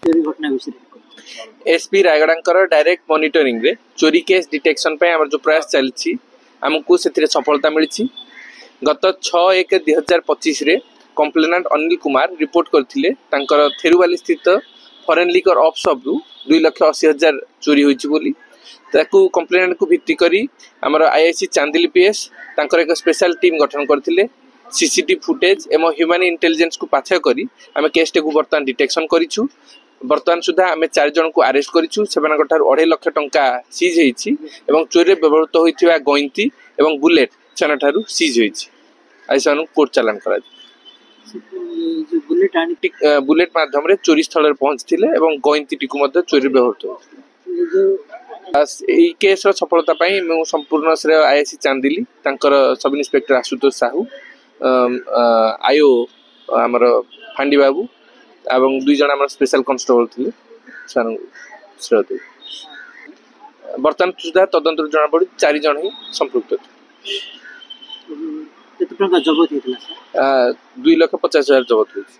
चोरी घटना विषय एसपी रायगड़ा डायरेक्ट मॉनिटरिंग रे चोरी केस डिटेक्शन पे हमर जो प्रयास चलछि हमको से सफलता मिली। गत 6/1/2025 रे कंप्लेनेंट अनिल कुमार रिपोर्ट करथिले तांकर थेरुवाली स्थित फॉरेन लिकर ऑफ शॉप रु 2,80,000 चोरी होइछि बोली ताकू कंप्लेनेंट को भित्ति करी हमर आईआईसी चांदिली पीएस तांकर एक स्पेशल टीम गठन करथिले। सीसीटीवी फुटेज एवं ह्यूमन इंटेलिजेंस को पाछा करी आमे केस टे को बर्तमान डिटेक्शन करिछु। बर्तमान सुधा आमे 4 जन को अरेस्ट करिछु। सेमानक ठार 2.5 लाख टंका सीज हेछि एवं चोरी व्यवहृत होइथिबा गइंती एवं बुलेट सेना ठारू सीज होइछि। आइसन कोर्ट चालान करा बुलेट माध्यम रे चोरी स्थल रे पहुंचथिले एवं गइंती टिकु मध्ये चोरी व्यवहृत होइछि। एई केस रो सफलता पई मु संपूर्ण श्रेय आईआईसी चांदिली तांकर सब इंस्पेक्टर आशुतोष साहू आयो हमर फांडी बाबू एवं 2 जन हमर स्पेशल कांस्टेबल थिले सर श्रेय बर्तमान सुधा तदंतर जना पड़ी 4 जन ही संपृक्त केते टंका जब्त हेतला सर 2,50,000 जब्त होइछि।